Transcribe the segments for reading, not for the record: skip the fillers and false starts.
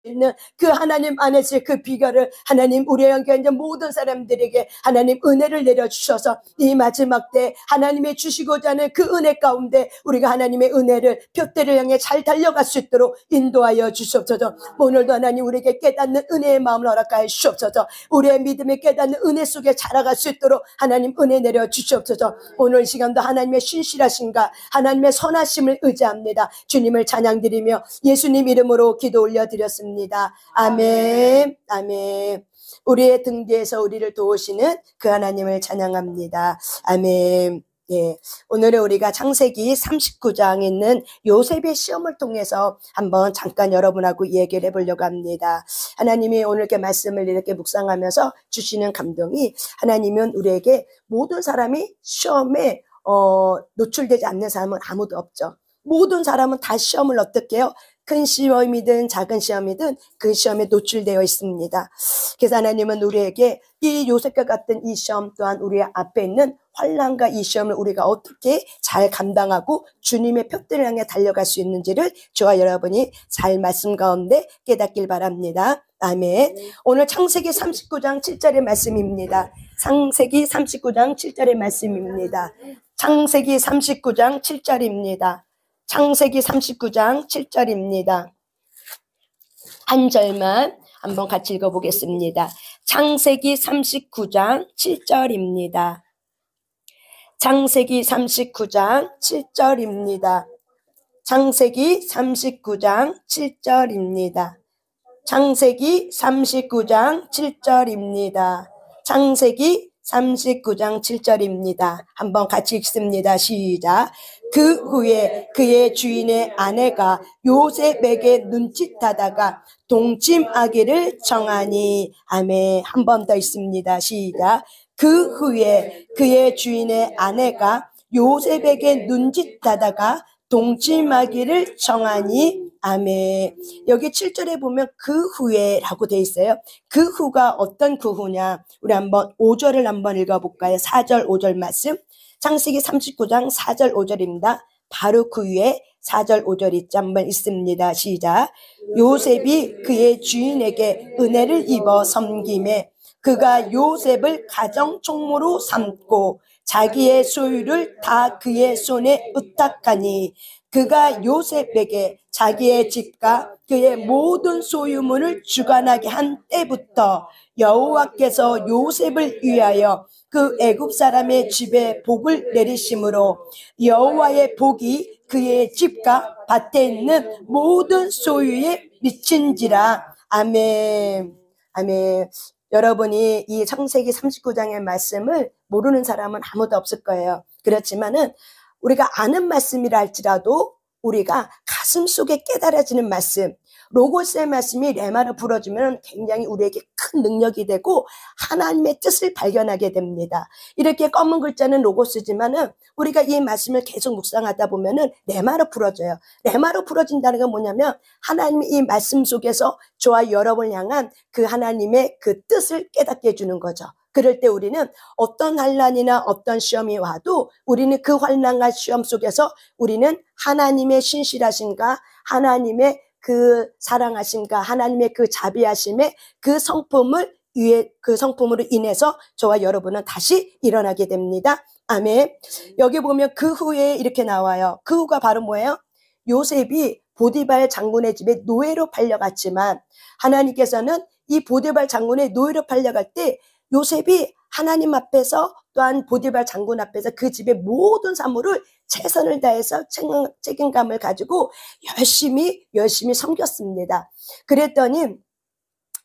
있는 그 하나님 안에서의 그 비결을 하나님 우리와 함께 있는 모든 사람들에게 하나님 은혜를 내려주셔서 이 마지막 때 하나님의 주시고자 하는 그 은혜 가운데 우리가 하나님의 은혜를 표대를 향해 잘 달려갈 수 있도록 인도하여 주시옵소서. 오늘도 하나님 우리에게 깨닫는 은혜의 마음을 허락하여 주시옵소서. 우리의 믿음을 깨닫는 은혜 속에 자라갈 수 있도록 하나님 은혜 내려 주시옵소서. 오늘 시간도 하나님의 신실하신가 하나님의 선하심을 의지합니다. 주님을 찬양드리며 예수님 이름으로 기도 올려드렸습니다. 아멘. 아멘. 우리의 등 뒤에서 우리를 도우시는 그 하나님을 찬양합니다. 아멘. 예. 오늘은 우리가 창세기 39장에 있는 요셉의 시험을 통해서 한번 잠깐 여러분하고 얘기를 해보려고 합니다. 하나님이 오늘 이렇게 말씀을 이렇게 묵상하면서 주시는 감동이 하나님은 우리에게 모든 사람이 시험에 노출되지 않는 사람은 아무도 없죠. 모든 사람은 다 시험을 어떻게 해요? 큰 시험이든 작은 시험이든 그 시험에 노출되어 있습니다. 그래서 하나님은 우리에게 이 요셉과 같은 이 시험 또한 우리 앞에 있는 환난과 이 시험을 우리가 어떻게 잘 감당하고 주님의 표대를 향해 달려갈 수 있는지를 저와 여러분이 잘 말씀 가운데 깨닫길 바랍니다. 아멘. 오늘 창세기 39장 7절의 말씀입니다. 창세기 39장 7절의 말씀입니다. 창세기 39장 7절입니다. 창세기 39장 7절입니다. 한 절만 한번 같이 읽어보겠습니다. 창세기 39장 7절입니다. 창세기 39장 7절입니다. 창세기 39장 7절입니다. 창세기 39장 7절입니다. 창세기 39장 7절입니다. 한번 같이 읽습니다. 시작. 그 후에 그의 주인의 아내가 요셉에게 눈짓하다가 동침하기를 청하니. 아멘. 한 번 더 있습니다. 시작. 그 후에 그의 주인의 아내가 요셉에게 눈짓하다가 동침하기를 청하니. 아멘. 여기 7절에 보면 그 후에라고 돼 있어요. 그 후가 어떤 그 후냐? 우리 한번 5절을 한번 읽어볼까요? 4절 5절 말씀. 창세기 39장 4절 5절입니다. 바로 그 위에 4절 5절 있죠. 한번 읽습니다. 시작. 요셉이 그의 주인에게 은혜를 입어 섬김에 그가 요셉을 가정 총무로 삼고 자기의 소유를 다 그의 손에 의탁하니 그가 요셉에게 자기의 집과 그의 모든 소유물을 주관하게 한 때부터 여호와께서 요셉을 위하여 그 애굽 사람의 집에 복을 내리심으로 여호와의 복이 그의 집과 밭에 있는 모든 소유에 미친지라. 아멘. 아멘. 여러분이 이 창세기 39장의 말씀을 모르는 사람은 아무도 없을 거예요. 그렇지만은 우리가 아는 말씀이라 할지라도 우리가 가슴 속에 깨달아지는 말씀, 로고스의 말씀이 레마를 불어주면 굉장히 우리에게 큰 능력이 되고 하나님의 뜻을 발견하게 됩니다. 이렇게 검은 글자는 로고스지만은 우리가 이 말씀을 계속 묵상하다 보면은 레마로 풀어져요. 레마로 풀어진다는 건 뭐냐면 하나님이 이 말씀 속에서 저와 여러분을 향한 그 하나님의 그 뜻을 깨닫게 해주는 거죠. 그럴 때 우리는 어떤 환난이나 어떤 시험이 와도 우리는 그 환난과 시험 속에서 우리는 하나님의 신실하신가, 하나님의 그 사랑하심과 하나님의 그 자비하심의 그 성품을 위해 그 성품으로 인해서 저와 여러분은 다시 일어나게 됩니다. 아멘. 여기 보면 그 후에 이렇게 나와요. 그 후가 바로 뭐예요? 요셉이 보디발 장군의 집에 노예로 팔려갔지만 하나님께서는 이 보디발 장군의 노예로 팔려갈 때 요셉이 하나님 앞에서 또한 보디발 장군 앞에서 그 집의 모든 사물을 최선을 다해서 책임감을 가지고 열심히 섬겼습니다. 그랬더니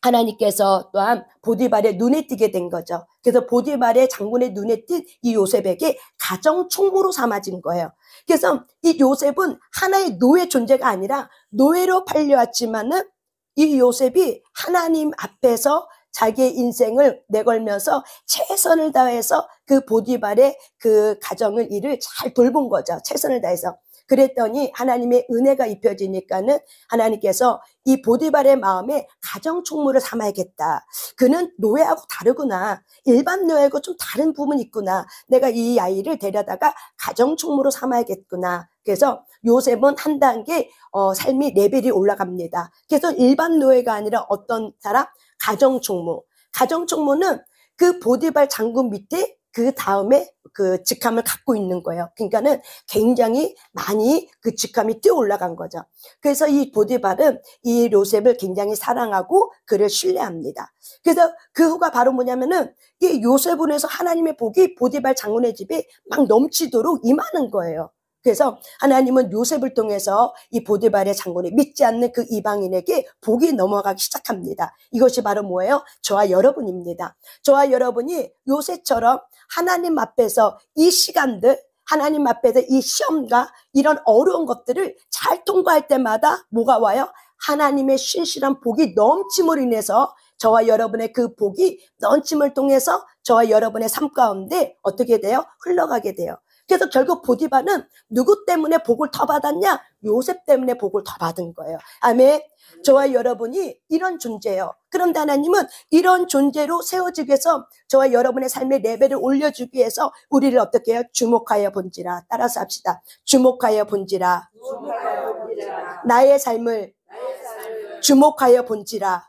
하나님께서 또한 보디발의 눈에 띄게 된 거죠. 그래서 보디발의 장군의 눈에 띈 이 요셉에게 가정 총무로 삼아진 거예요. 그래서 이 요셉은 하나의 노예 존재가 아니라 노예로 팔려왔지만은 이 요셉이 하나님 앞에서 자기의 인생을 내걸면서 최선을 다해서 그 보디발의 그 가정을 일을 잘 돌본 거죠. 최선을 다해서. 그랬더니 하나님의 은혜가 입혀지니까는 하나님께서 이 보디발의 마음에 가정 총무를 삼아야겠다. 그는 노예하고 다르구나. 일반 노예하고 좀 다른 부분이 있구나. 내가 이 아이를 데려다가 가정 총무로 삼아야겠구나. 그래서 요셉은 한 단계 삶이 레벨이 올라갑니다. 그래서 일반 노예가 아니라 어떤 사람? 가정 총무. 가정 총무는 그 보디발 장군 밑에 그 다음에 그 직함을 갖고 있는 거예요. 그러니까는 굉장히 많이 그 직함이 뛰어 올라간 거죠. 그래서 이 보디발은 이 요셉을 굉장히 사랑하고 그를 신뢰합니다. 그래서 그 후가 바로 뭐냐면은 이 요셉으로 해서 하나님의 복이 보디발 장군의 집에 막 넘치도록 임하는 거예요. 그래서 하나님은 요셉을 통해서 이 보디발의 장군이 믿지 않는 그 이방인에게 복이 넘어가기 시작합니다. 이것이 바로 뭐예요? 저와 여러분입니다. 저와 여러분이 요셉처럼 하나님 앞에서 이 시간들, 하나님 앞에서 이 시험과 이런 어려운 것들을 잘 통과할 때마다 뭐가 와요? 하나님의 신실한 복이 넘침으로 인해서 저와 여러분의 그 복이 넘침을 통해서 저와 여러분의 삶 가운데 어떻게 돼요? 흘러가게 돼요. 그래서 결국 보디발은 누구 때문에 복을 더 받았냐? 요셉 때문에 복을 더 받은 거예요. 아멘. 저와 여러분이 이런 존재예요. 그런데 하나님은 이런 존재로 세워지기 위해서 저와 여러분의 삶의 레벨을 올려주기 위해서 우리를 어떻게 해요? 주목하여 본지라. 따라서 합시다. 주목하여 본지라. 나의 삶을 주목하여 본지라.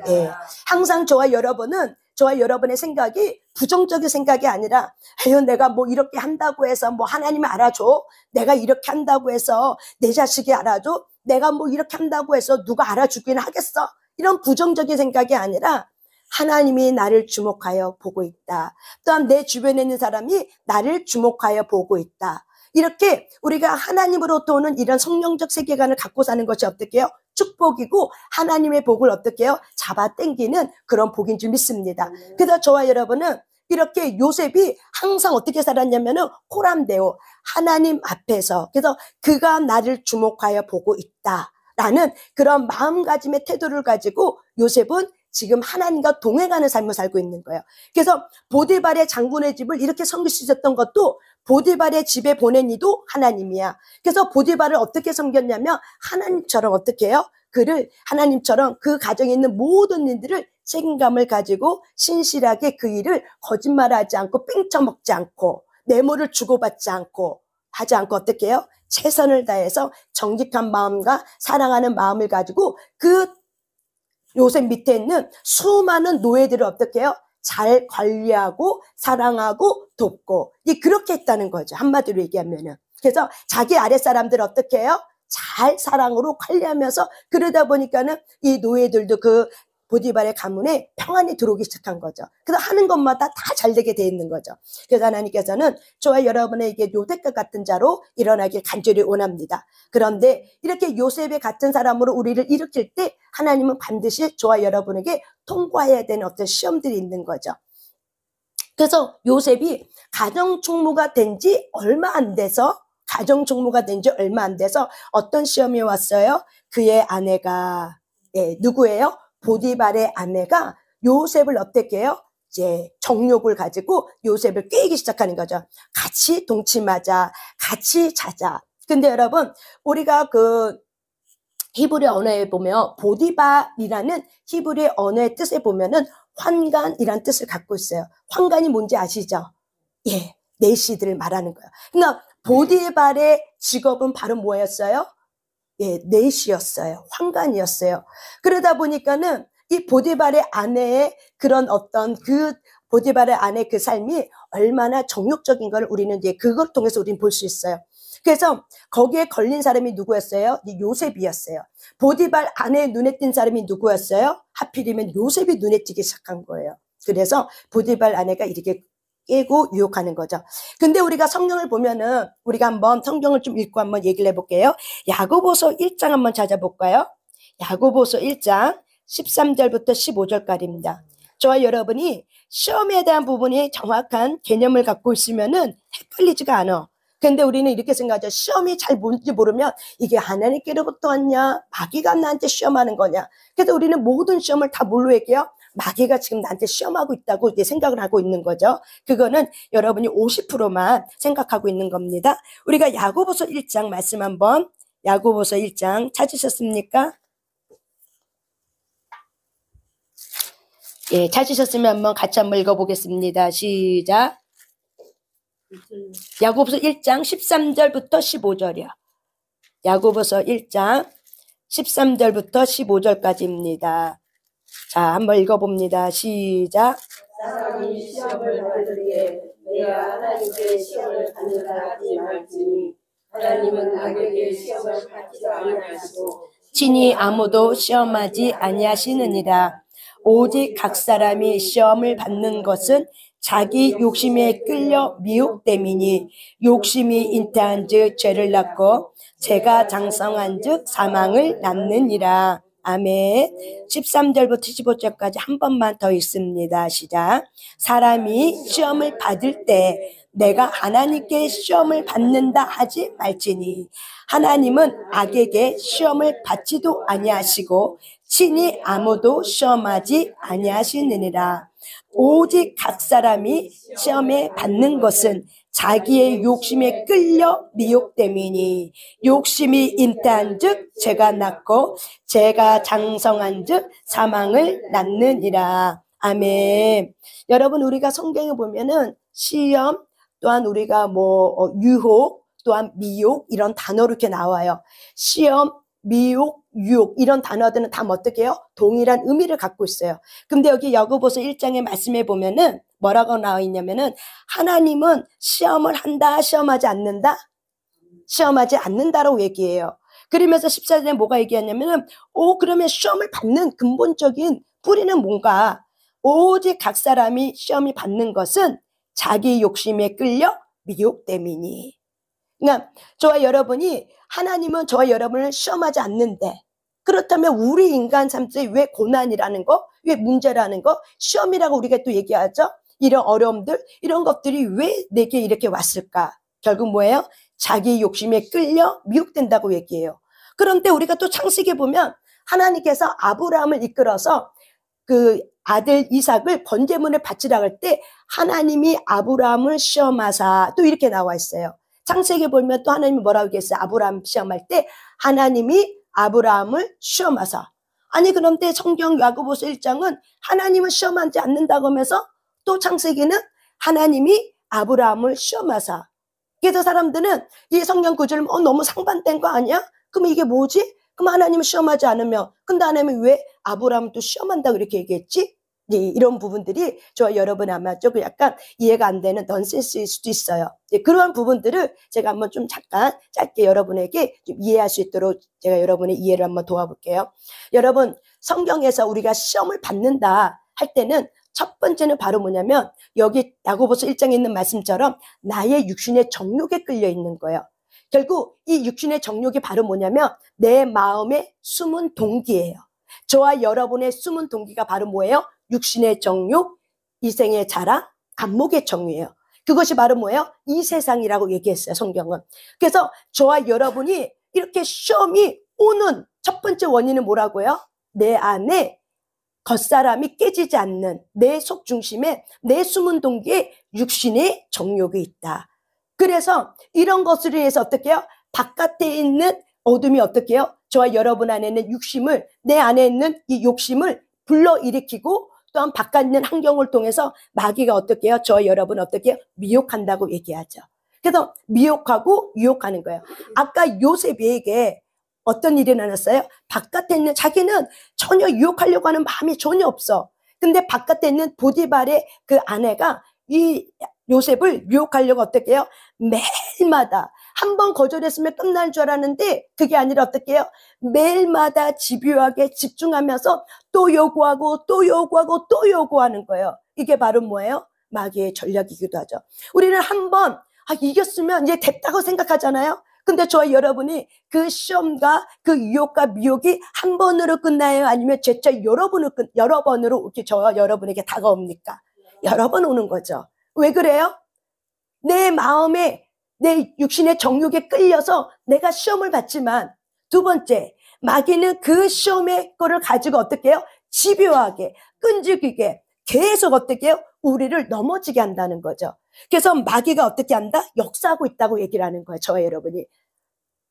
예. 항상 저와 여러분의 생각이 부정적인 생각이 아니라, 에휴, 내가 뭐 이렇게 한다고 해서 뭐 하나님이 알아줘? 내가 이렇게 한다고 해서 내 자식이 알아줘? 내가 뭐 이렇게 한다고 해서 누가 알아주긴 하겠어? 이런 부정적인 생각이 아니라 하나님이 나를 주목하여 보고 있다. 또한 내 주변에 있는 사람이 나를 주목하여 보고 있다. 이렇게 우리가 하나님으로부터 오는 이런 성령적 세계관을 갖고 사는 것이 어떻게 해요? 축복이고 하나님의 복을 어떻게 해요? 잡아당기는 그런 복인 줄 믿습니다. 그래서 저와 여러분은 이렇게 요셉이 항상 어떻게 살았냐면은 코람데오, 하나님 앞에서, 그래서 그가 나를 주목하여 보고 있다라는 그런 마음가짐의 태도를 가지고 요셉은 지금 하나님과 동행하는 삶을 살고 있는 거예요. 그래서 보디발의 장군의 집을 이렇게 섬길 수 있었던 것도 보디발의 집에 보낸 이도 하나님이야. 그래서 보디발을 어떻게 섬겼냐면 하나님처럼 어떻게 해요? 그를 하나님처럼 그 가정에 있는 모든 일들을 책임감을 가지고 신실하게 그 일을 거짓말하지 않고 삥쳐먹지 않고 뇌물을 주고받지 않고 하지 않고 어떻게 해요? 최선을 다해서 정직한 마음과 사랑하는 마음을 가지고 그 요셉 밑에 있는 수많은 노예들을 어떻게 해요? 잘 관리하고 사랑하고 돕고 그렇게 했다는 거죠. 한마디로 얘기하면은. 그래서 자기 아랫사람들 어떻게 해요? 잘 사랑으로 관리하면서 그러다 보니까는 이 노예들도 그 보디발의 가문에 평안이 들어오기 시작한 거죠. 그래서 하는 것마다 다 잘 되게 돼 있는 거죠. 그래서 하나님께서는 저와 여러분에게 요셉과 같은 자로 일어나길 간절히 원합니다. 그런데 이렇게 요셉의 같은 사람으로 우리를 일으킬 때 하나님은 반드시 저와 여러분에게 통과해야 되는 어떤 시험들이 있는 거죠. 그래서 요셉이 가정총무가 된 지 얼마 안 돼서 어떤 시험이 왔어요? 그의 아내가 누구예요? 보디발의 아내가 요셉을 어떻게 해요? 이제 정욕을 가지고 요셉을 꾀기 시작하는 거죠. 같이 동침하자, 같이 자자. 근데 여러분, 우리가 그 히브리 언어에 보면 보디발이라는 히브리 언어의 뜻에 보면은 환관이란 뜻을 갖고 있어요. 환관이 뭔지 아시죠? 예, 내시들을 말하는 거예요. 그러니까 보디발의 직업은 바로 뭐였어요? 예, 내시였어요. 환관이었어요. 그러다 보니까는 이 보디발의 아내의 그런 어떤 그 보디발의 아내의 그 삶이 얼마나 정욕적인 걸 우리는 이제 그걸 통해서 우리는 볼 수 있어요. 그래서 거기에 걸린 사람이 누구였어요? 요셉이었어요. 보디발 아내의 눈에 띈 사람이 누구였어요? 하필이면 요셉이 눈에 띄기 시작한 거예요. 그래서 보디발 아내가 이렇게 깨고 유혹하는 거죠. 근데 우리가 성경을 보면은 우리가 한번 성경을 좀 읽고 한번 얘기를 해볼게요. 야고보서 1장 한번 찾아볼까요? 야고보서 1장 13절부터 15절까지입니다. 저와 여러분이 시험에 대한 부분이 정확한 개념을 갖고 있으면은 헷갈리지가 않아. 근데 우리는 이렇게 생각하죠. 시험이 잘 뭔지 모르면 이게 하나님께로부터 왔냐, 마귀가 나한테 시험하는 거냐. 그래서 우리는 모든 시험을 다 뭘로 얘기해요? 마귀가 지금 나한테 시험하고 있다고 이제 생각을 하고 있는 거죠. 그거는 여러분이 50%만 생각하고 있는 겁니다. 우리가 야고보서 1장 말씀 한번, 야고보서 1장 찾으셨습니까? 예, 찾으셨으면 한번 같이 한번 읽어보겠습니다. 시작. 야고보서 1장 13절부터 15절이요. 야고보서 1장 13절부터 15절까지입니다. 자, 한번 읽어봅니다. 시작. 사람이 시험을 받을 때 내가 하나님께 시험을 받는다 하지 말지니 하나님은 악에게 시험을 받지도 아니하시고 친히 아무도 시험하지 아니하시느니라. 오직 각 사람이 시험을 받는 것은 자기 욕심에 끌려 미혹됨이니 욕심이 잉태한즉 죄를 낳고 죄가 장성한즉 사망을 낳느니라. 아멘. 13절부터 15절까지 한 번만 더 읽습니다. 시작. 사람이 시험을 받을 때 내가 하나님께 시험을 받는다 하지 말지니 하나님은 악에게 시험을 받지도 아니하시고 친히 아무도 시험하지 아니하시느니라. 오직 각 사람이 시험에 받는 것은 자기의 욕심에 끌려 미혹됨이니 욕심이 잉태한즉 죄가 낳고 죄가 장성한즉 사망을 낳느니라. 아멘. 여러분, 우리가 성경에 보면은 시험, 또한 우리가 유혹, 또한 미혹 이런 단어로 이렇게 나와요. 시험, 미혹, 유혹 이런 단어들은 다 어떻게 해요? 동일한 의미를 갖고 있어요. 근데 여기 야고보서 1장의 말씀에 보면은 뭐라고 나와 있냐면은 하나님은 시험을 한다, 시험하지 않는다? 시험하지 않는다라고 얘기해요. 그러면서 14절에 뭐가 얘기하냐면은 그러면 시험을 받는 근본적인 뿌리는 뭔가? 오직 각 사람이 시험이 받는 것은 자기 욕심에 끌려 미혹됨이니. 그러니까 저와 여러분이 하나님은 저와 여러분을 시험하지 않는데 그렇다면 우리 인간 삶 속에 왜 고난이라는 거, 왜 문제라는 거, 시험이라고 우리가 또 얘기하죠? 이런 어려움들, 이런 것들이 왜 내게 이렇게 왔을까? 결국 뭐예요? 자기 욕심에 끌려 미혹된다고 얘기해요. 그런데 우리가 또 창세기에 보면 하나님께서 아브라함을 이끌어서 그 아들 이삭을 번제물을 바치라고 할 때 하나님이 아브라함을 시험하사 또 이렇게 나와 있어요. 창세기에 보면 또 하나님이 뭐라고 얘기했어요? 아브라함 시험할 때 하나님이 아브라함을 시험하사. 아니 그런데 성경 야고보서 1장은 하나님은 시험하지 않는다고 하면서 또 창세기는 하나님이 아브라함을 시험하사. 그래서 사람들은 이 성경 구절을 너무 상반된 거 아니야? 그럼 이게 뭐지? 그럼 하나님은 시험하지 않으면 근데 하나님이 왜 아브라함을 또 시험한다고 이렇게 얘기했지? 이런 부분들이 저와 여러분 아마 조금 약간 이해가 안 되는 넌센스일 수도 있어요. 그러한 부분들을 제가 한번 좀 잠깐 짧게 여러분에게 좀 이해할 수 있도록 제가 여러분의 이해를 한번 도와볼게요. 여러분, 성경에서 우리가 시험을 받는다 할 때는 첫 번째는 바로 뭐냐면 여기 야고보서 1장에 있는 말씀처럼 나의 육신의 정욕에 끌려 있는 거예요. 결국 이 육신의 정욕이 바로 뭐냐면 내 마음의 숨은 동기예요. 저와 여러분의 숨은 동기가 바로 뭐예요? 육신의 정욕, 이생의 자랑, 안목의 정욕이에요. 그것이 바로 뭐예요? 이 세상이라고 얘기했어요, 성경은. 그래서 저와 여러분이 이렇게 시험이 오는 첫 번째 원인은 뭐라고요? 내 안에 겉사람이 깨지지 않는 내 속 중심에 내 숨은 동기에 육신의 정욕이 있다. 그래서 이런 것을 위해서 어떻게 해요? 바깥에 있는 어둠이 어떻게 해요? 저와 여러분 안에 있는 욕심을, 내 안에 있는 이 욕심을 불러일으키고 또한 바깥 있는 환경을 통해서 마귀가 어떻게 해요? 저와 여러분 어떻게 해요? 미혹한다고 얘기하죠. 그래서 미혹하고 유혹하는 거예요. 아까 요셉에게 어떤 일이 일어났어요? 바깥에 있는 자기는 전혀 유혹하려고 하는 마음이 전혀 없어. 근데 바깥에 있는 보디발의 그 아내가 이 요셉을 유혹하려고 어떻게 해요? 매일마다 한 번 거절했으면 끝날 줄 알았는데 그게 아니라 어떻게 해요? 매일마다 집요하게 집중하면서 또 요구하고 또 요구하고 또 요구하는 거예요. 이게 바로 뭐예요? 마귀의 전략이기도 하죠. 우리는 한 번 이겼으면 이제 됐다고 생각하잖아요. 근데 저와 여러분이 그 시험과 그 유혹과 미혹이 한 번으로 끝나요? 아니면 재차 여러 번으로 이렇게 저와 여러분에게 다가옵니까? 여러 번 오는 거죠. 왜 그래요? 내 마음에 내 육신의 정욕에 끌려서 내가 시험을 받지만 두 번째, 마귀는 그 시험의 거를 가지고 어떻게 해요? 집요하게, 끈질기게 계속 어떻게 해요? 우리를 넘어지게 한다는 거죠. 그래서 마귀가 어떻게 한다? 역사하고 있다고 얘기를 하는 거예요. 저와 여러분이.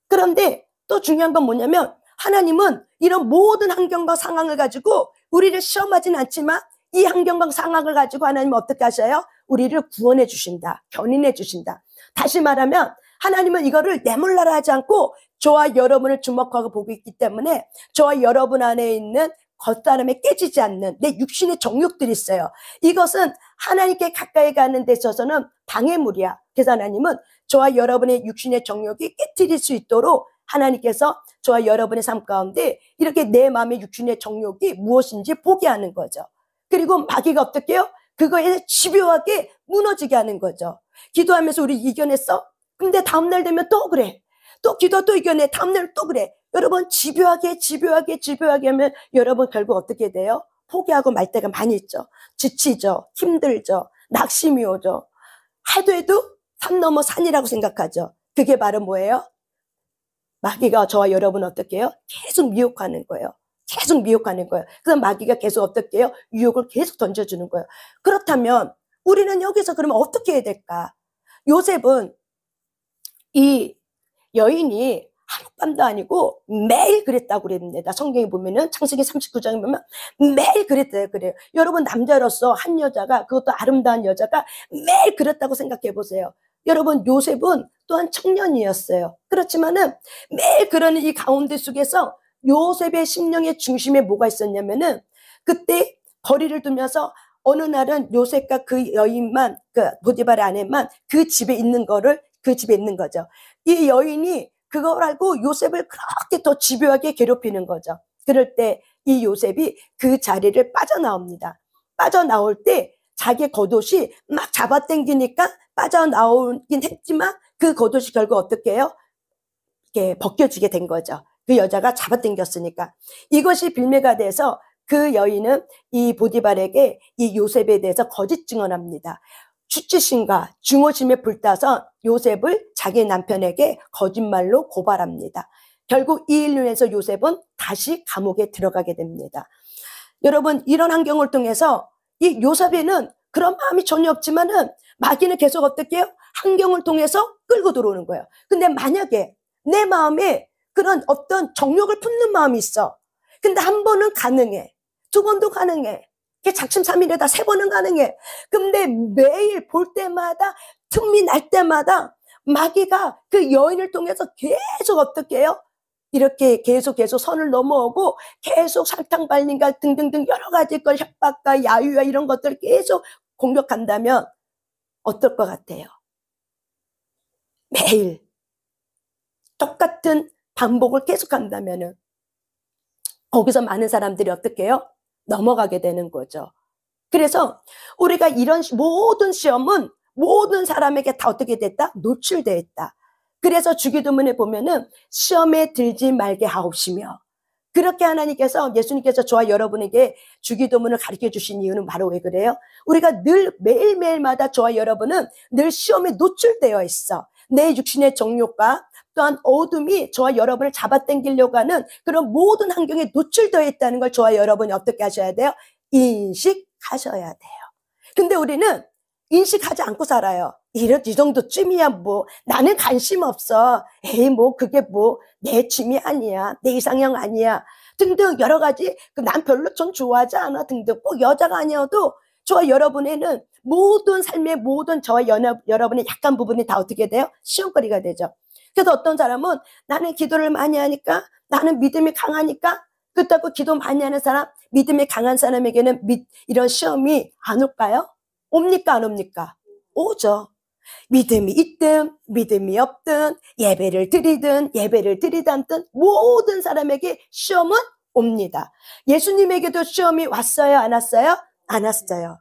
그런데 또 중요한 건 뭐냐면 하나님은 이런 모든 환경과 상황을 가지고 우리를 시험하진 않지만 이 환경과 상황을 가지고 하나님은 어떻게 하셔요? 우리를 구원해 주신다. 견인해 주신다. 다시 말하면 하나님은 이거를 내몰라라 하지 않고 저와 여러분을 주목하고 보고 있기 때문에 저와 여러분 안에 있는 겉사람에 깨지지 않는 내 육신의 정욕들이 있어요. 이것은 하나님께 가까이 가는 데 있어서는 방해물이야. 그래서 하나님은 저와 여러분의 육신의 정욕이 깨트릴 수 있도록 하나님께서 저와 여러분의 삶 가운데 이렇게 내 마음의 육신의 정욕이 무엇인지 보게 하는 거죠. 그리고 마귀가 어떻게 해요? 그거에 집요하게 무너지게 하는 거죠. 기도하면서 우리 이겨냈어? 근데 다음날 되면 또 그래. 또 기도 또 이겨내. 다음날 또 그래. 여러분 집요하게 하면 여러분 결국 어떻게 돼요? 포기하고 말 때가 많이 있죠. 지치죠. 힘들죠. 낙심이 오죠. 해도 산 넘어 산이라고 생각하죠. 그게 바로 뭐예요? 마귀가 저와 여러분 어떻게 해요? 계속 미혹하는 거예요. 계속 미혹하는 거예요. 그래서 마귀가 계속 어떻게 해요? 유혹을 계속 던져주는 거예요. 그렇다면 우리는 여기서 그러면 어떻게 해야 될까? 요셉은 이 여인이 하룻밤도 아니고 매일 그랬다고 그랬는데 성경에 보면은 창세기 39장에 보면 매일 그랬대요. 그래요. 여러분 남자로서 한 여자가 그것도 아름다운 여자가 매일 그랬다고 생각해 보세요. 여러분 요셉은 또한 청년이었어요. 그렇지만은 매일 그러는 이 가운데 속에서 요셉의 심령의 중심에 뭐가 있었냐면은 그때 거리를 두면서 어느 날은 요셉과 그 여인만 그 보디발의 아내만 그 집에 있는 거죠. 이 여인이 그걸 알고 요셉을 그렇게 더 집요하게 괴롭히는 거죠. 그럴 때 이 요셉이 그 자리를 빠져나옵니다. 빠져나올 때 자기 겉옷이 막 잡아당기니까 빠져나오긴 했지만 그 겉옷이 결국 어떻게 해요? 이렇게 벗겨지게 된 거죠. 그 여자가 잡아당겼으니까. 이것이 빌미가 돼서 그 여인은 이 보디발에게 이 요셉에 대해서 거짓 증언합니다. 수치심과 증오심에 불타서 요셉을 자기 남편에게 거짓말로 고발합니다. 결국 이 일로 인해서 요셉은 다시 감옥에 들어가게 됩니다. 여러분 이런 환경을 통해서 이 요셉에는 그런 마음이 전혀 없지만은 마귀는 계속 어떻게 해요? 환경을 통해서 끌고 들어오는 거예요. 근데 만약에 내 마음에 그런 어떤 정욕을 품는 마음이 있어. 근데 한 번은 가능해. 두 번도 가능해. 작심삼일에다 3번은 가능해. 근데 매일 볼 때마다 틈이 날 때마다 마귀가 그 여인을 통해서 계속 어떻게 해요? 이렇게 계속 선을 넘어오고 계속 설탕 발림과 등등등 여러 가지 걸 협박과 야유와 이런 것들을 계속 공격한다면 어떨 것 같아요? 매일 똑같은 반복을 계속한다면은 거기서 많은 사람들이 어떻게 해요? 넘어가게 되는 거죠. 그래서 우리가 이런 모든 시험은 모든 사람에게 다 어떻게 됐다? 노출되어 있다. 그래서 주기도문에 보면은 시험에 들지 말게 하옵시며 그렇게 하나님께서 예수님께서 저와 여러분에게 주기도문을 가르쳐 주신 이유는 바로 왜 그래요? 우리가 늘 매일매일마다 저와 여러분은 늘 시험에 노출되어 있어. 내 육신의 정욕과 또한 어둠이 저와 여러분을 잡아당기려고 하는 그런 모든 환경에 노출되어 있다는 걸 저와 여러분이 어떻게 하셔야 돼요? 인식하셔야 돼요. 근데 우리는 인식하지 않고 살아요. 이 정도쯤이야 뭐 나는 관심 없어. 에이 뭐 그게 뭐 내 취미 아니야. 내 이상형 아니야. 등등 여러 가지 난 별로 전 좋아하지 않아 등등 꼭 여자가 아니어도 저와 여러분에는 모든 삶의 모든 저와 여러분의 약한 부분이 다 어떻게 돼요? 시험거리가 되죠. 그래서 어떤 사람은 나는 기도를 많이 하니까 나는 믿음이 강하니까 그렇다고 기도 많이 하는 사람 믿음이 강한 사람에게는 이런 시험이 안 올까요? 옵니까 안 옵니까? 오죠. 믿음이 있든 믿음이 없든 예배를 드리든 예배를 드리지 않든 모든 사람에게 시험은 옵니다. 예수님에게도 시험이 왔어요 안 왔어요? 안 왔어요.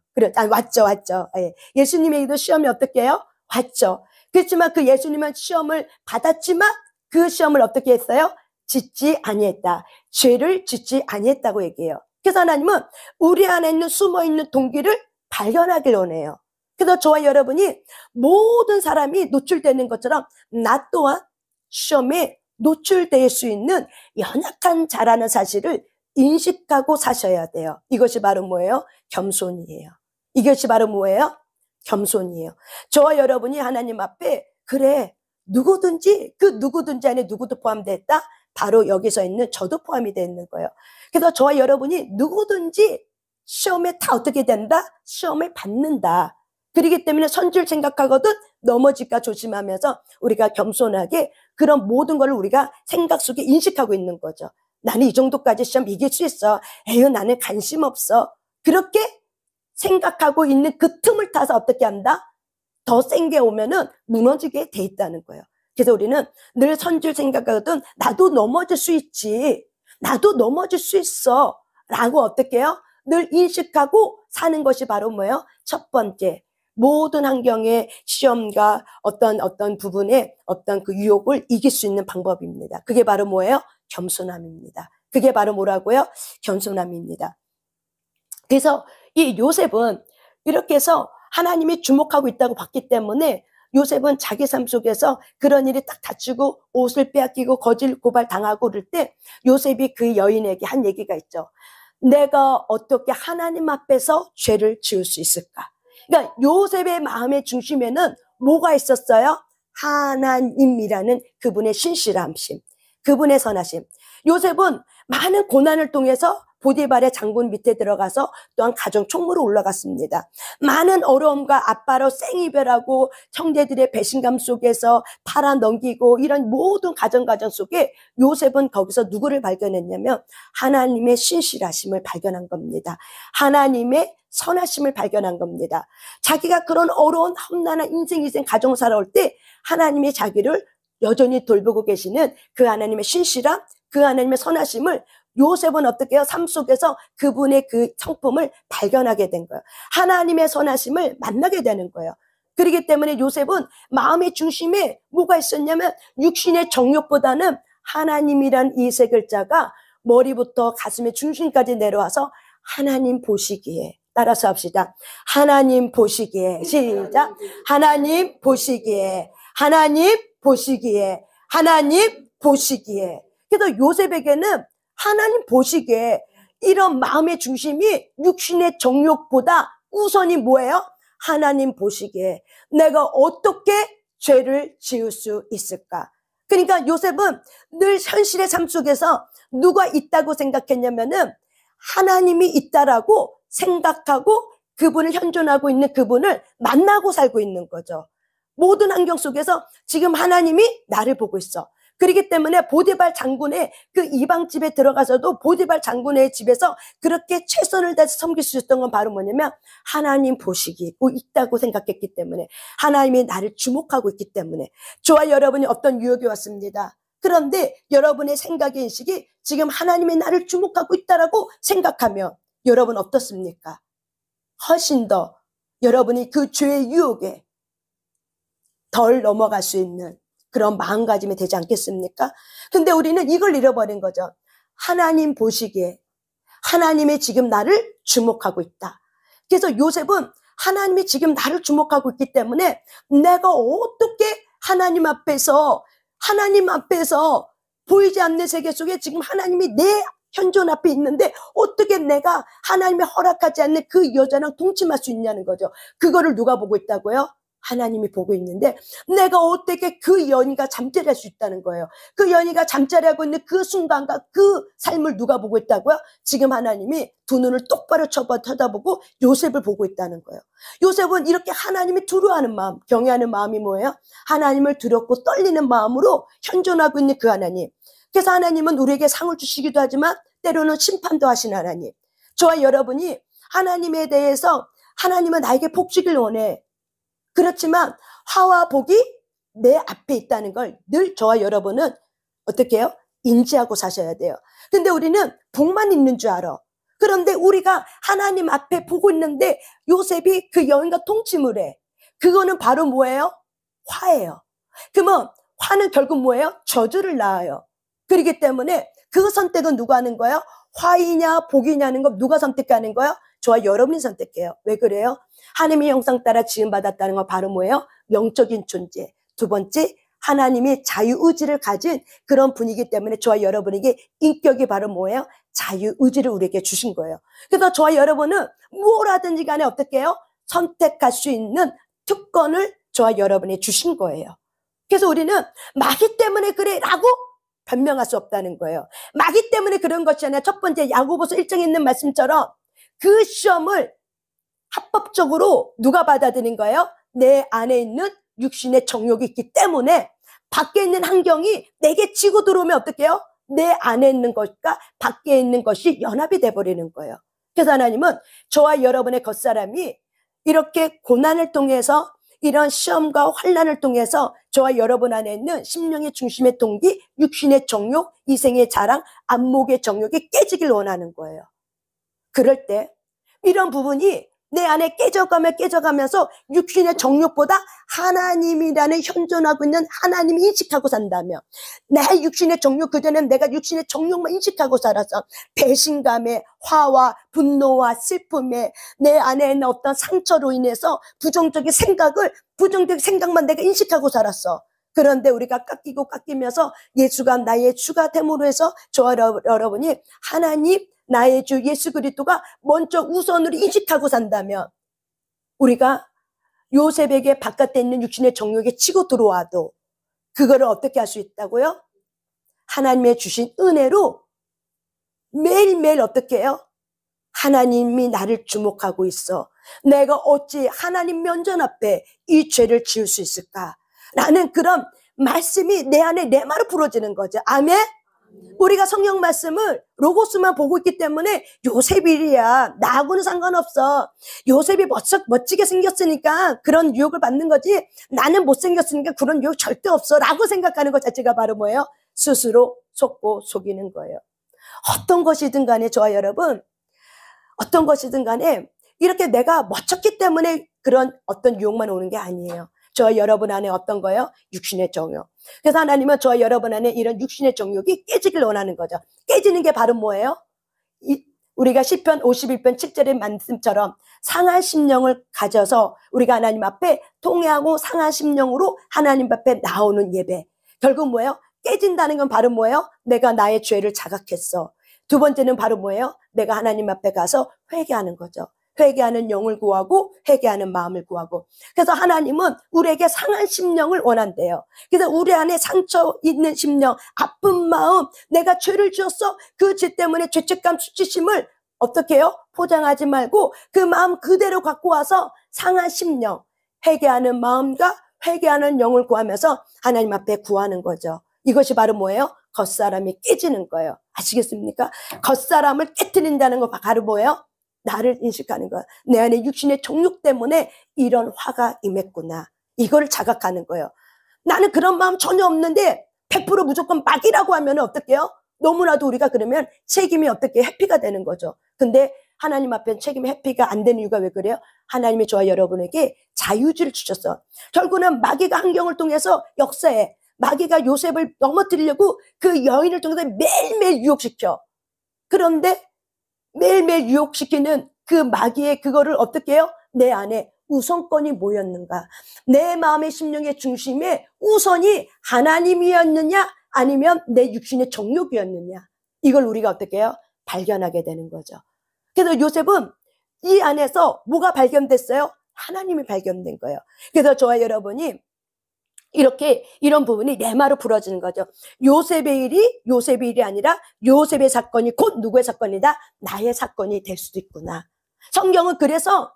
왔죠. 예. 예수님에게도 시험이 어떻게 해요? 왔죠. 그렇지만 그 예수님은 시험을 받았지만 그 시험을 어떻게 했어요? 짓지 아니했다. 죄를 짓지 아니했다고 얘기해요. 그래서 하나님은 우리 안에 있는 숨어있는 동기를 발견하길 원해요. 그래서 저와 여러분이 모든 사람이 노출되는 것처럼 나 또한 시험에 노출될 수 있는 연약한 자라는 사실을 인식하고 사셔야 돼요. 이것이 바로 뭐예요? 겸손이에요. 이것이 바로 뭐예요? 겸손이에요. 저와 여러분이 하나님 앞에 그래 누구든지 그 누구든지 안에 누구도 포함됐다? 바로 여기서 있는 저도 포함이 되어 있는 거예요. 그래서 저와 여러분이 누구든지 시험에 다 어떻게 된다? 시험을 받는다. 그렇기 때문에 선줄 생각하거든 넘어질까 조심하면서 우리가 겸손하게 그런 모든 걸 우리가 생각 속에 인식하고 있는 거죠. 나는 이 정도까지 시험 이길 수 있어. 에휴 나는 관심 없어. 그렇게 생각하고 있는 그 틈을 타서 어떻게 한다? 더 센 게 오면은 무너지게 돼 있다는 거예요. 그래서 우리는 늘 선줄 생각하거든 나도 넘어질 수 있지. 나도 넘어질 수 있어. 라고 어떻게 해요? 늘 인식하고 사는 것이 바로 뭐예요? 첫 번째. 모든 환경의 시험과 어떤 부분에 어떤 그 유혹을 이길 수 있는 방법입니다. 그게 바로 뭐예요? 겸손함입니다. 그게 바로 뭐라고요? 겸손함입니다. 그래서 이 요셉은 이렇게 해서 하나님이 주목하고 있다고 봤기 때문에 요셉은 자기 삶 속에서 그런 일이 딱 닥치고 옷을 빼앗기고 거짓 고발 당하고 그럴 때 요셉이 그 여인에게 한 얘기가 있죠. 내가 어떻게 하나님 앞에서 죄를 지을 수 있을까? 그러니까 요셉의 마음의 중심에는 뭐가 있었어요? 하나님이라는 그분의 신실함심, 그분의 선하심. 요셉은 많은 고난을 통해서 보디발의 장군 밑에 들어가서 또한 가정 총무로 올라갔습니다. 많은 어려움과 아빠로 생이별하고 형제들의 배신감 속에서 팔아 넘기고 이런 모든 가정 속에 요셉은 거기서 누구를 발견했냐면 하나님의 신실하심을 발견한 겁니다. 하나님의 선하심을 발견한 겁니다. 자기가 그런 어려운 험난한 인생 가정 살아올 때 하나님이 자기를 여전히 돌보고 계시는 그 하나님의 신실함, 그 하나님의 선하심을 요셉은 어떻게 해요? 삶 속에서 그분의 그 성품을 발견하게 된 거예요. 하나님의 선하심을 만나게 되는 거예요. 그렇기 때문에 요셉은 마음의 중심에 뭐가 있었냐면 육신의 정욕보다는 하나님이란 이 세 글자가 머리부터 가슴의 중심까지 내려와서 하나님 보시기에, 따라서 합시다. 하나님 보시기에, 시작. 하나님 보시기에, 하나님 보시기에, 하나님 보시기에. 그래서 요셉에게는 하나님 보시기에 이런 마음의 중심이 육신의 정욕보다 우선이 뭐예요? 하나님 보시기에 내가 어떻게 죄를 지을 수 있을까? 그러니까 요셉은 늘 현실의 삶 속에서 누가 있다고 생각했냐면은 하나님이 있다라고 생각하고 그분을 현존하고 있는 그분을 만나고 살고 있는 거죠. 모든 환경 속에서 지금 하나님이 나를 보고 있어. 그렇기 때문에 보디발 장군의 그 이방집에 들어가서도 보디발 장군의 집에서 그렇게 최선을 다해서 섬길 수 있었던 건 바로 뭐냐면 하나님 보시기 있다고 생각했기 때문에 하나님이 나를 주목하고 있기 때문에 저와 여러분이 어떤 유혹이 왔습니다. 그런데 여러분의 생각의 인식이 지금 하나님이 나를 주목하고 있다라고 생각하면 여러분 어떻습니까? 훨씬 더 여러분이 그 죄의 유혹에 덜 넘어갈 수 있는 그런 마음가짐이 되지 않겠습니까? 근데 우리는 이걸 잃어버린 거죠. 하나님 보시기에 하나님이 지금 나를 주목하고 있다. 그래서 요셉은 하나님이 지금 나를 주목하고 있기 때문에 내가 어떻게 하나님 앞에서 보이지 않는 세계 속에 지금 하나님이 내 현존 앞에 있는데 어떻게 내가 하나님이 허락하지 않는 그 여자랑 동침할 수 있냐는 거죠. 그거를 누가 보고 있다고요? 하나님이 보고 있는데 내가 어떻게 그 연희가 잠자리할 수 있다는 거예요. 그 연희가 잠자리하고 있는 그 순간과 그 삶을 누가 보고 있다고요? 지금 하나님이 두 눈을 똑바로 쳐다보고 요셉을 보고 있다는 거예요. 요셉은 이렇게 하나님이 두려워하는 마음, 경외하는 마음이 뭐예요? 하나님을 두렵고 떨리는 마음으로 현존하고 있는 그 하나님. 그래서 하나님은 우리에게 상을 주시기도 하지만 때로는 심판도 하시는 하나님. 저와 여러분이 하나님에 대해서 하나님은 나에게 복 주길 원해. 그렇지만 화와 복이 내 앞에 있다는 걸 늘 저와 여러분은 어떻게 해요? 인지하고 사셔야 돼요. 근데 우리는 복만 있는 줄 알아. 그런데 우리가 하나님 앞에 보고 있는데 요셉이 그 여인과 통침을 해. 그거는 바로 뭐예요? 화예요. 그러면 화는 결국 뭐예요? 저주를 낳아요. 그렇기 때문에 그 선택은 누가 하는 거예요? 화이냐 복이냐는 거 누가 선택하는 거예요? 저와 여러분이 선택해요. 왜 그래요? 하나님의 형상 따라 지음받았다는 건 바로 뭐예요? 영적인 존재. 두 번째, 하나님이 자유의지를 가진 그런 분이기 때문에 저와 여러분에게 인격이 바로 뭐예요? 자유의지를 우리에게 주신 거예요. 그래서 저와 여러분은 뭘 하든지 간에 어떻게 해요? 선택할 수 있는 특권을 저와 여러분이 주신 거예요. 그래서 우리는 마귀 때문에 그래 라고 변명할 수 없다는 거예요. 마귀 때문에 그런 것이 아니라 첫 번째 야고보서 1장에 있는 말씀처럼 그 시험을 합법적으로 누가 받아들인 거예요? 내 안에 있는 육신의 정욕이 있기 때문에 밖에 있는 환경이 내게 치고 들어오면 어떻게 해요? 내 안에 있는 것과 밖에 있는 것이 연합이 돼버리는 거예요. 그래서 하나님은 저와 여러분의 겉사람이 이렇게 고난을 통해서 이런 시험과 환난을 통해서 저와 여러분 안에 있는 심령의 중심의 동기, 육신의 정욕, 이생의 자랑, 안목의 정욕이 깨지길 원하는 거예요. 그럴 때 이런 부분이 내 안에 깨져가면서 육신의 정욕보다 하나님이라는 현존하고 있는 하나님을 인식하고 산다면, 내 육신의 정욕, 그전엔 내가 육신의 정욕만 인식하고 살아서 배신감에, 화와 분노와 슬픔에, 내 안에 있는 어떤 상처로 인해서 부정적인 생각만 내가 인식하고 살았어. 그런데 우리가 깎이면서 예수가 나의 주가 됨으로 해서 저와 여러분이 하나님, 나의 주 예수 그리스도가 먼저 우선으로 인식하고 산다면, 우리가 요셉에게 바깥에 있는 육신의 정욕에 치고 들어와도 그거를 어떻게 할 수 있다고요? 하나님의 주신 은혜로 매일매일 어떻게 해요? 하나님이 나를 주목하고 있어. 내가 어찌 하나님 면전 앞에 이 죄를 지을 수 있을까? 라는 그런 말씀이 내 안에 내 말을 부러지는 거죠. 아멘? 우리가 성경 말씀을 로고스만 보고 있기 때문에 요셉이 일이야, 나하고는 상관없어. 요셉이 멋지게 생겼으니까 그런 유혹을 받는 거지, 나는 못생겼으니까 그런 유혹 절대 없어 라고 생각하는 것 자체가 바로 뭐예요? 스스로 속고 속이는 거예요. 어떤 것이든 간에 저와 여러분, 어떤 것이든 간에 이렇게 내가 멋졌기 때문에 그런 어떤 유혹만 오는 게 아니에요. 저와 여러분 안에 어떤 거예요? 육신의 정욕. 그래서 하나님은 저와 여러분 안에 이런 육신의 정욕이 깨지길 원하는 거죠. 깨지는 게 바로 뭐예요? 우리가 시편 51편 7절의 말씀처럼 상한 심령을 가져서 우리가 하나님 앞에 통회하고 상한 심령으로 하나님 앞에 나오는 예배. 결국 뭐예요? 깨진다는 건 바로 뭐예요? 내가 나의 죄를 자각했어. 두 번째는 바로 뭐예요? 내가 하나님 앞에 가서 회개하는 거죠. 회개하는 영을 구하고 회개하는 마음을 구하고. 그래서 하나님은 우리에게 상한 심령을 원한대요. 그래서 우리 안에 상처 있는 심령, 아픈 마음, 내가 죄를 지었어, 그 죄 때문에 죄책감, 수치심을 어떻게 해요? 포장하지 말고 그 마음 그대로 갖고 와서 상한 심령, 회개하는 마음과 회개하는 영을 구하면서 하나님 앞에 구하는 거죠. 이것이 바로 뭐예요? 겉사람이 깨지는 거예요. 아시겠습니까? 겉사람을 깨트린다는 거 바로 뭐예요? 나를 인식하는 거야. 내 안에 육신의 정욕 때문에 이런 화가 임했구나. 이걸 자각하는 거예요. 나는 그런 마음 전혀 없는데 100% 무조건 막이라고 하면 어떻게 해요? 너무나도 우리가 그러면 책임이 어떻게 회피가 되는 거죠. 근데 하나님 앞에는 책임이 회피가 안 되는 이유가 왜 그래요? 하나님이 저와 여러분에게 자유주의를 주셨어. 결국은 마귀가 환경을 통해서 역사에 마귀가 요셉을 넘어뜨리려고 그 여인을 통해서 매일매일 유혹시켜. 그런데 매일매일 유혹시키는 그 마귀의 그거를 어떻게 해요? 내 안에 우선권이 뭐였는가? 내 마음의 심령의 중심에 우선이 하나님이었느냐 아니면 내 육신의 정욕이었느냐? 이걸 우리가 어떻게 해요? 발견하게 되는 거죠. 그래서 요셉은 이 안에서 뭐가 발견됐어요? 하나님이 발견된 거예요. 그래서 저와 여러분이 이렇게 이런 부분이 내 말로 부러지는 거죠. 요셉의 일이 아니라 요셉의 사건이 곧 누구의 사건이다? 나의 사건이 될 수도 있구나. 성경은 그래서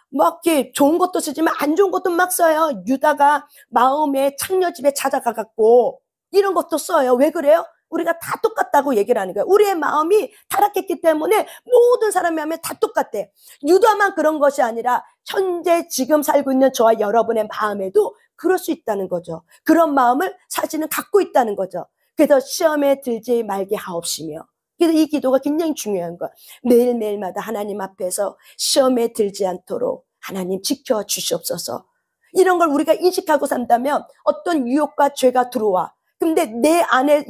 막 이렇게 좋은 것도 쓰지만 안 좋은 것도 막 써요. 유다가 마음에 창녀 집에 찾아가갖고 이런 것도 써요. 왜 그래요? 우리가 다 똑같다고 얘기를 하는 거예요. 우리의 마음이 타락했기 때문에 모든 사람의 마음이 다 똑같대. 유다만 그런 것이 아니라 현재 지금 살고 있는 저와 여러분의 마음에도 그럴 수 있다는 거죠. 그런 마음을 사실은 갖고 있다는 거죠. 그래서 시험에 들지 말게 하옵시며. 그래서 이 기도가 굉장히 중요한 거야. 매일매일마다 하나님 앞에서 시험에 들지 않도록 하나님 지켜주시옵소서. 이런 걸 우리가 인식하고 산다면 어떤 유혹과 죄가 들어와. 근데 내 안에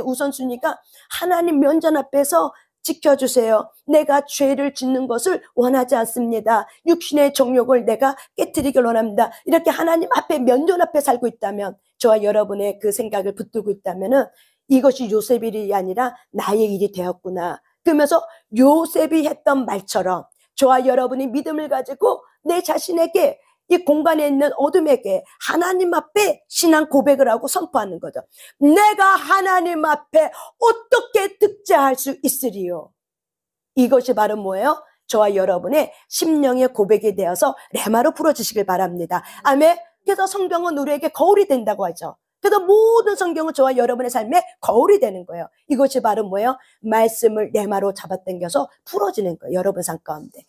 우선순위가 하나님 면전 앞에서 지켜주세요. 내가 죄를 짓는 것을 원하지 않습니다. 육신의 정욕을 내가 깨트리길 원합니다. 이렇게 하나님 앞에 면전 앞에 살고 있다면 저와 여러분의 그 생각을 붙들고 있다면은 이것이 요셉의 일이 아니라 나의 일이 되었구나. 그러면서 요셉이 했던 말처럼 저와 여러분이 믿음을 가지고 내 자신에게 이 공간에 있는 어둠에게 하나님 앞에 신앙 고백을 하고 선포하는 거죠. 내가 하나님 앞에 어떻게 득죄할 수 있으리요? 이것이 바로 뭐예요? 저와 여러분의 심령의 고백이 되어서 레마로 풀어주시길 바랍니다. 아멘. 그래서 성경은 우리에게 거울이 된다고 하죠. 그래서 모든 성경은 저와 여러분의 삶에 거울이 되는 거예요. 이것이 바로 뭐예요? 말씀을 레마로 잡아당겨서 풀어지는 거예요. 여러분 삶 가운데.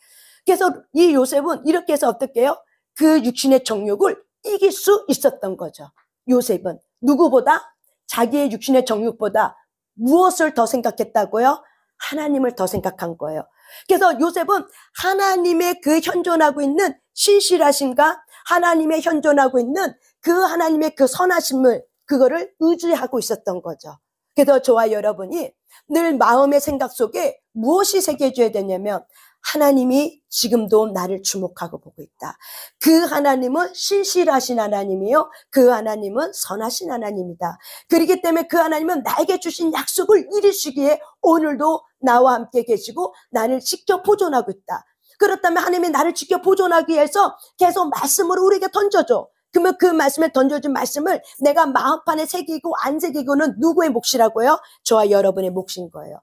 그래서 이 요셉은 이렇게 해서 어떻게 해요? 그 육신의 정욕을 이길 수 있었던 거죠. 요셉은 누구보다 자기의 육신의 정욕보다 무엇을 더 생각했다고요? 하나님을 더 생각한 거예요. 그래서 요셉은 하나님의 그 현존하고 있는 신실하신가, 하나님의 현존하고 있는 그 하나님의 그 선하심을 그거를 의지하고 있었던 거죠. 그래서 저와 여러분이 늘 마음의 생각 속에 무엇이 새겨져야 되냐면 하나님이 지금도 나를 주목하고 보고 있다. 그 하나님은 신실하신 하나님이요. 그 하나님은 선하신 하나님이다. 그렇기 때문에 그 하나님은 나에게 주신 약속을 이루시기에 오늘도 나와 함께 계시고 나를 지켜 보존하고 있다. 그렇다면 하나님이 나를 지켜 보존하기 위해서 계속 말씀으로 우리에게 던져줘. 그러면 그 말씀을 던져준 말씀을 내가 마음판에 새기고 안 새기고는 누구의 몫이라고요? 저와 여러분의 몫인 거예요.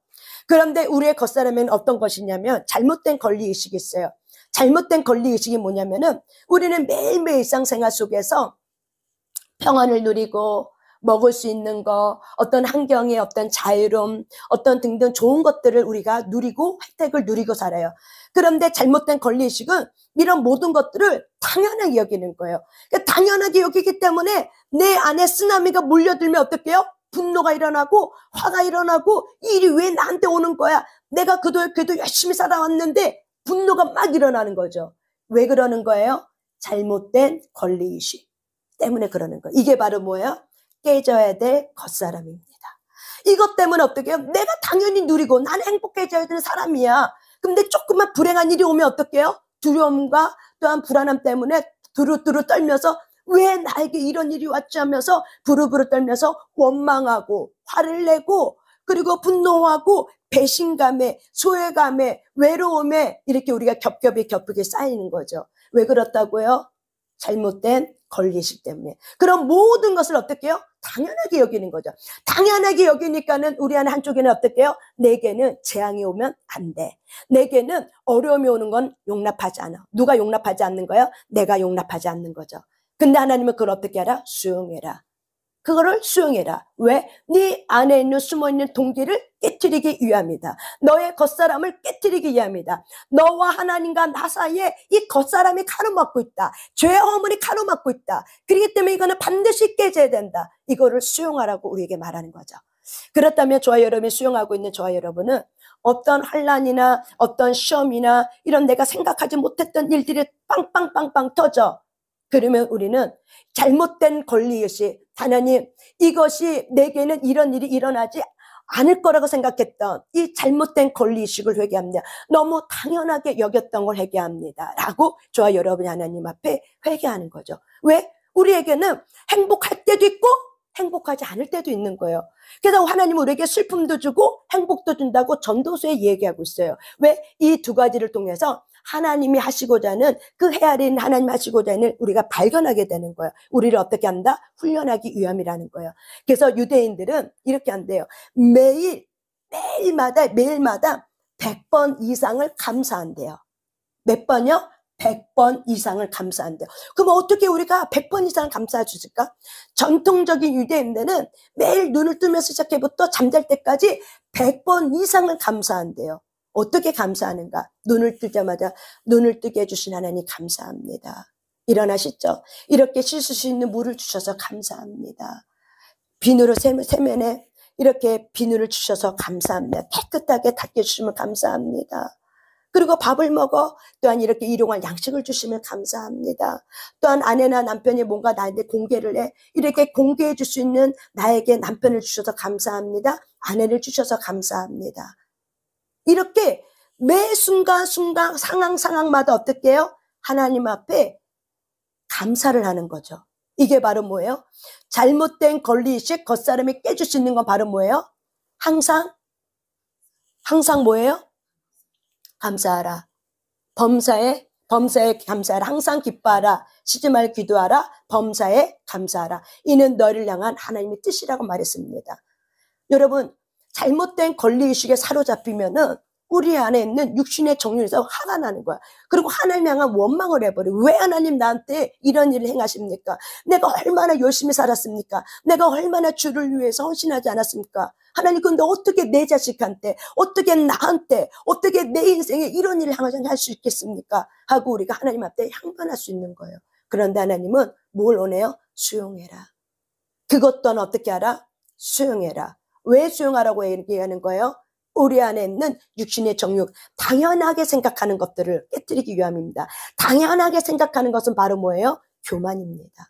그런데 우리의 겉사람에는 어떤 것이냐면 잘못된 권리의식이 있어요. 잘못된 권리의식이 뭐냐면은 우리는 매일매일 일상생활 속에서 평안을 누리고 먹을 수 있는 거, 어떤 환경의 어떤 자유로움, 어떤 등등 좋은 것들을 우리가 누리고 혜택을 누리고 살아요. 그런데 잘못된 권리의식은 이런 모든 것들을 당연하게 여기는 거예요. 그러니까 당연하게 여기기 때문에 내 안에 쓰나미가 몰려들면 어떡해요? 분노가 일어나고 화가 일어나고 이 일이 왜 나한테 오는 거야? 내가 그래도 열심히 살아왔는데 분노가 막 일어나는 거죠. 왜 그러는 거예요? 잘못된 권리의식 때문에 그러는 거예요. 이게 바로 뭐예요? 깨져야 될 겉사람입니다. 이것 때문에 어떻게 해요? 내가 당연히 누리고 나는 행복해져야 되는 사람이야. 근데 조금만 불행한 일이 오면 어떡해요? 두려움과 또한 불안함 때문에 두루두루 떨면서 왜 나에게 이런 일이 왔지 하면서 부르부르 떨면서 원망하고 화를 내고 그리고 분노하고 배신감에 소외감에 외로움에 이렇게 우리가 겹겹이 쌓이는 거죠. 왜 그렇다고요? 잘못된 권리의식 때문에. 그럼 모든 것을 어떻게 해요? 당연하게 여기는 거죠. 당연하게 여기니까는 우리 안에 한쪽에는 어떻게 해요? 내게는 재앙이 오면 안 돼. 내게는 어려움이 오는 건 용납하지 않아. 누가 용납하지 않는 거예요? 내가 용납하지 않는 거죠. 근데 하나님은 그걸 어떻게 하라? 수용해라. 그거를 수용해라. 왜? 네 안에 있는 숨어있는 동기를 깨트리기 위함이다. 너의 겉사람을 깨트리기 위함이다. 너와 하나님과 나 사이에 이 겉사람이 가로막고 있다. 죄의 허물이 가로막고 있다. 그렇기 때문에 이거는 반드시 깨져야 된다. 이거를 수용하라고 우리에게 말하는 거죠. 그렇다면 저와 여러분이 수용하고 있는 저와 여러분은 어떤 환난이나 어떤 시험이나 이런 내가 생각하지 못했던 일들이 빵빵빵빵 터져. 그러면 우리는 잘못된 권리의식, 하나님 이것이 내게는 이런 일이 일어나지 않을 거라고 생각했던 이 잘못된 권리의식을 회개합니다. 너무 당연하게 여겼던 걸 회개합니다. 라고 저와 여러분이 하나님 앞에 회개하는 거죠. 왜? 우리에게는 행복할 때도 있고 행복하지 않을 때도 있는 거예요. 그래서 하나님은 우리에게 슬픔도 주고 행복도 준다고 전도서에 얘기하고 있어요. 왜? 이 두 가지를 통해서 하나님이 하시고자 하는 그 헤아린 하나님 하시고자 하는 우리가 발견하게 되는 거예요. 우리를 어떻게 한다? 훈련하기 위함이라는 거예요. 그래서 유대인들은 이렇게 한대요. 매일마다 100번 이상을 감사한대요. 몇 번이요? 100번 이상을 감사한대요. 그럼 어떻게 우리가 100번 이상을 감사해 주실까? 전통적인 유대인들은 매일 눈을 뜨면서 시작해부터 잠잘 때까지 100번 이상을 감사한대요. 어떻게 감사하는가? 눈을 뜨자마자 눈을 뜨게 해주신 하나님 감사합니다. 일어나시죠? 이렇게 씻을 수 있는 물을 주셔서 감사합니다. 비누로 세면에 이렇게 비누를 주셔서 감사합니다. 깨끗하게 닦여주시면 감사합니다. 그리고 밥을 먹어 또한 이렇게 일용할 양식을 주시면 감사합니다. 또한 아내나 남편이 뭔가 나한테 공개를 해 이렇게 공개해 줄 수 있는 나에게 남편을 주셔서 감사합니다. 아내를 주셔서 감사합니다. 이렇게 매 순간순간 상황마다 어떻게 해요? 하나님 앞에 감사를 하는 거죠. 이게 바로 뭐예요? 잘못된 권리의식, 겉사람이 깨질 수 있는 건 바로 뭐예요? 항상 뭐예요? 감사하라. 범사에 감사하라. 항상 기뻐하라. 쉬지 말고 기도하라. 범사에 감사하라. 이는 너를 향한 하나님의 뜻이라고 말했습니다. 여러분, 잘못된 권리의식에 사로잡히면은 우리 안에 있는 육신의 정욕에서 화가 나는 거야. 그리고 하나님 향한 원망을 해버려. 왜 하나님 나한테 이런 일을 행하십니까? 내가 얼마나 열심히 살았습니까? 내가 얼마나 주를 위해서 헌신하지 않았습니까? 하나님, 근데 어떻게 내 자식한테, 어떻게 나한테, 어떻게 내 인생에 이런 일을 할 수 있겠습니까? 하고 우리가 하나님 앞에 향변할 수 있는 거예요. 그런데 하나님은 뭘 원해요? 수용해라. 그것 또한 어떻게 하라? 수용해라. 왜 수용하라고 얘기하는 거예요? 우리 안에 있는 육신의 정욕, 당연하게 생각하는 것들을 깨뜨리기 위함입니다. 당연하게 생각하는 것은 바로 뭐예요? 교만입니다.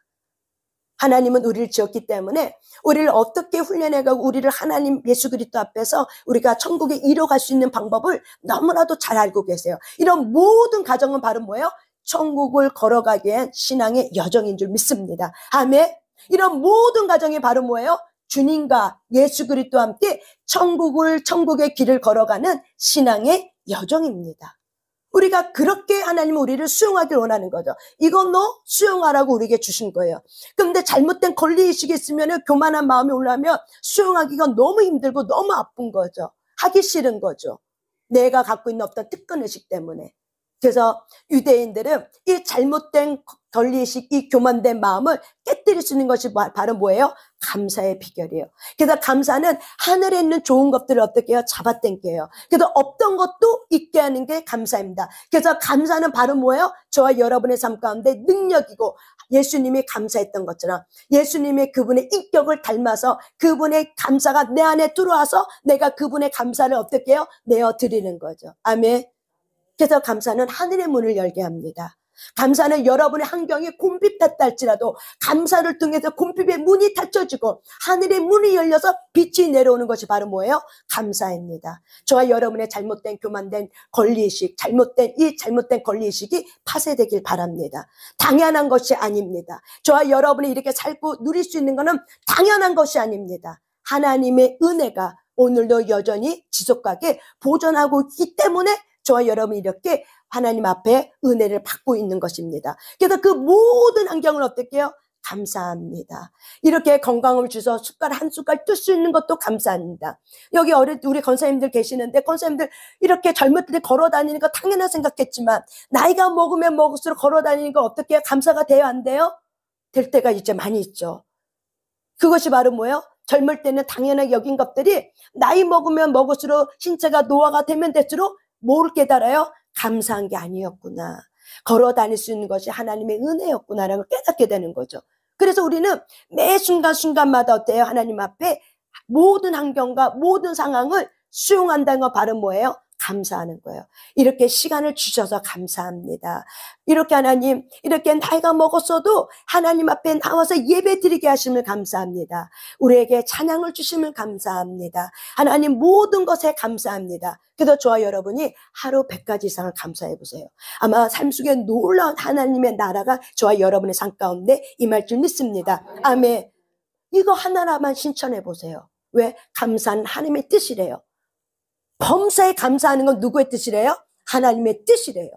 하나님은 우리를 지었기 때문에 우리를 어떻게 훈련해가고 우리를 하나님 예수 그리스도 앞에서 우리가 천국에 이뤄갈 수 있는 방법을 너무나도 잘 알고 계세요. 이런 모든 과정은 바로 뭐예요? 천국을 걸어가기 위한 신앙의 여정인 줄 믿습니다. 아멘. 이런 모든 과정이 바로 뭐예요? 주님과 예수 그리스도와 함께 천국의 길을 걸어가는 신앙의 여정입니다. 우리가 그렇게 하나님은 우리를 수용하길 원하는 거죠. 이건 너 수용하라고 우리에게 주신 거예요. 그런데 잘못된 권리의식이 있으면 교만한 마음이 올라오면 수용하기가 너무 힘들고 너무 아픈 거죠. 하기 싫은 거죠. 내가 갖고 있는 어떤 특권의식 때문에. 그래서 유대인들은 이 잘못된 권리의식, 이 교만된 마음을 깨뜨릴 수 있는 것이 바로 뭐예요? 감사의 비결이에요. 그래서 감사는 하늘에 있는 좋은 것들을 어떻게 해요? 잡아당겨요. 그래서 없던 것도 있게 하는 게 감사입니다. 그래서 감사는 바로 뭐예요? 저와 여러분의 삶 가운데 능력이고, 예수님이 감사했던 것처럼 예수님의 그분의 인격을 닮아서 그분의 감사가 내 안에 들어와서 내가 그분의 감사를 어떻게 해요? 내어드리는 거죠. 아멘. 그래서 감사는 하늘의 문을 열게 합니다. 감사는 여러분의 환경이 곰핍했다 할지라도 감사를 통해서 곰핍의 문이 닫혀지고 하늘의 문이 열려서 빛이 내려오는 것이 바로 뭐예요? 감사입니다. 저와 여러분의 잘못된 교만된 권리의식, 잘못된 권리의식이 파쇄되길 바랍니다. 당연한 것이 아닙니다. 저와 여러분이 이렇게 살고 누릴 수 있는 것은 당연한 것이 아닙니다. 하나님의 은혜가 오늘도 여전히 지속하게 보존하고 있기 때문에 저와 여러분이 이렇게 하나님 앞에 은혜를 받고 있는 것입니다. 그래서 그 모든 환경을 어떻게 해요? 감사합니다. 이렇게 건강을 주셔서 숟갈 한 숟갈 뜰 수 있는 것도 감사합니다. 여기 우리 권사님들 계시는데 권사님들 이렇게 젊을 때 걸어 다니는 거 당연하다 생각했지만 나이가 먹으면 먹을수록 걸어 다니는 거 어떻게 해요? 감사가 돼요? 안 돼요? 될 때가 이제 많이 있죠. 그것이 바로 뭐예요? 젊을 때는 당연하게 여긴 것들이 나이 먹으면 먹을수록 신체가 노화가 되면 될수록 뭘 깨달아요? 감사한 게 아니었구나. 걸어 다닐 수 있는 것이 하나님의 은혜였구나라고 깨닫게 되는 거죠. 그래서 우리는 매 순간순간마다 어때요? 하나님 앞에 모든 환경과 모든 상황을 수용한다는 건 바로 뭐예요? 감사하는 거예요. 이렇게 시간을 주셔서 감사합니다. 이렇게 하나님, 이렇게 나이가 먹었어도 하나님 앞에 나와서 예배 드리게 하심을 감사합니다. 우리에게 찬양을 주심을 감사합니다. 하나님 모든 것에 감사합니다. 그래서 저와 여러분이 하루 100가지 이상을 감사해 보세요. 아마 삶 속에 놀라운 하나님의 나라가 저와 여러분의 삶 가운데 임할 줄 믿습니다. 아멘. 이거 하나라만 신천해 보세요. 왜? 감사는 하나님의 뜻이래요. 범사에 감사하는 건 누구의 뜻이래요? 하나님의 뜻이래요.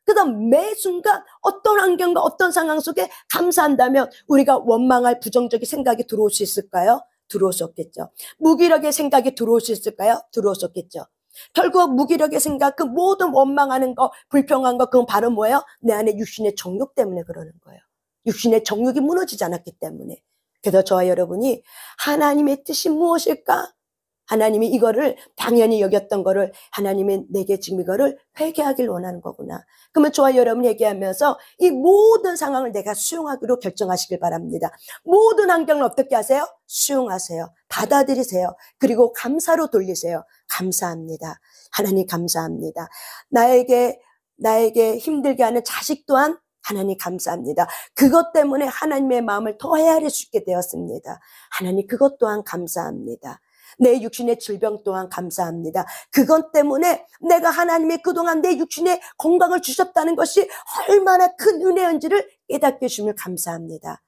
그래서 매 순간 어떤 환경과 어떤 상황 속에 감사한다면 우리가 원망할 부정적인 생각이 들어올 수 있을까요? 들어올 수 없겠죠. 무기력의 생각이 들어올 수 있을까요? 들어올 수 없겠죠. 결국 무기력의 생각, 그 모든 원망하는 거, 불평한 거, 그건 바로 뭐예요? 내 안에 육신의 정욕 때문에 그러는 거예요. 육신의 정욕이 무너지지 않았기 때문에. 그래서 저와 여러분이 하나님의 뜻이 무엇일까? 하나님이 이거를 당연히 여겼던 거를 하나님이 내게 지금 이거를 회개하길 원하는 거구나. 그러면 저와 여러분이 얘기하면서 이 모든 상황을 내가 수용하기로 결정하시길 바랍니다. 모든 환경을 어떻게 하세요? 수용하세요. 받아들이세요. 그리고 감사로 돌리세요. 감사합니다. 하나님 감사합니다. 나에게 힘들게 하는 자식 또한 하나님 감사합니다. 그것 때문에 하나님의 마음을 더 헤아릴 수 있게 되었습니다. 하나님 그것 또한 감사합니다. 내 육신의 질병 또한 감사합니다. 그것 때문에 내가 하나님의 그동안 내 육신의 건강을 주셨다는 것이 얼마나 큰 은혜인지를 깨닫게 해주심을 감사합니다.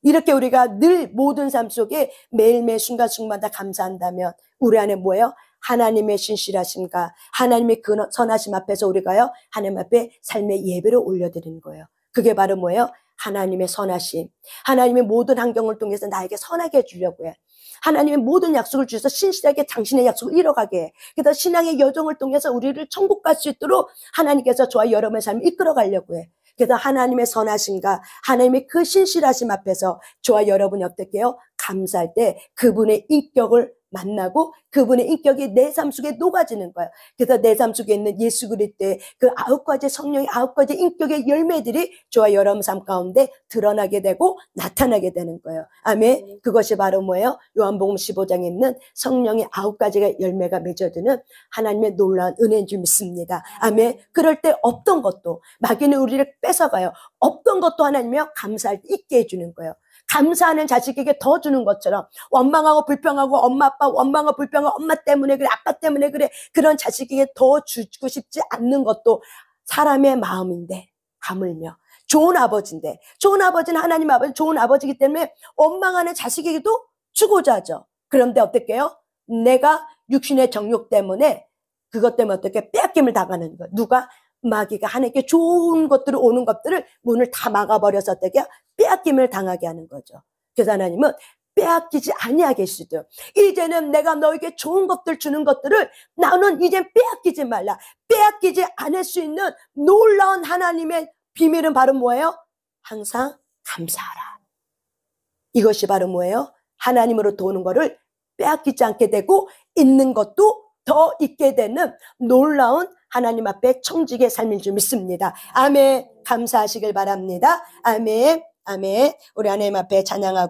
이렇게 우리가 늘 모든 삶 속에 매일매일 순간순간마다 감사한다면 우리 안에 뭐예요? 하나님의 신실하심과 하나님의 그 선하심 앞에서 우리가요, 하나님 앞에 삶의 예배를 올려드리는 거예요. 그게 바로 뭐예요? 하나님의 선하심. 하나님의 모든 환경을 통해서 나에게 선하게 해주려고 해. 하나님의 모든 약속을 주셔서 신실하게 당신의 약속을 이뤄가게 해. 그래서 신앙의 여정을 통해서 우리를 천국 갈 수 있도록 하나님께서 저와 여러분의 삶을 이끌어가려고 해. 그래서 하나님의 선하심과 하나님의 그 신실하심 앞에서 저와 여러분이 어떻게 해요? 감사할 때 그분의 인격을 만나고 그분의 인격이 내 삶 속에 녹아지는 거예요. 그래서 내 삶 속에 있는 예수 그리스도의 그 9가지 성령의 9가지 인격의 열매들이 저와 여러분 삶 가운데 드러나게 되고 나타나게 되는 거예요. 아멘. 그것이 바로 뭐예요? 요한복음 15장에 있는 성령의 9가지가 열매가 맺어지는 하나님의 놀라운 은혜인 줄 믿습니다. 아멘. 그럴 때 없던 것도 마귀는 우리를 뺏어가요. 없던 것도 하나님이요 감사할 때 있게 해주는 거예요. 감사하는 자식에게 더 주는 것처럼 원망하고 불평하고 엄마 아빠 원망하고 불평하고 엄마 때문에 그래 아빠 때문에 그래 그런 자식에게 더 주고 싶지 않는 것도 사람의 마음인데 하물며 좋은 아버지인데 좋은 아버지는 하나님 아버지 좋은 아버지이기 때문에 원망하는 자식에게도 주고자 하죠. 그런데 어떻게 해요? 내가 육신의 정욕 때문에 그것 때문에 어떻게 빼앗김을 당하는 거예요. 누가? 마귀가 하나님께 좋은 것들을 오는 것들을 문을 다 막아버려서 어떻게 빼앗김을 당하게 하는 거죠. 그래서 하나님은 빼앗기지 아니하게 해주시죠. 이제는 내가 너에게 좋은 것들 주는 것들을 나는 이제 빼앗기지 말라. 빼앗기지 않을 수 있는 놀라운 하나님의 비밀은 바로 뭐예요? 항상 감사하라. 이것이 바로 뭐예요? 하나님으로부터 오는 거를 빼앗기지 않게 되고 있는 것도 더 있게 되는 놀라운 하나님 앞에 청지기의 삶인 줄 믿습니다. 아멘. 감사하시길 바랍니다. 아멘. 아멘. 우리 하나님 앞에 찬양하고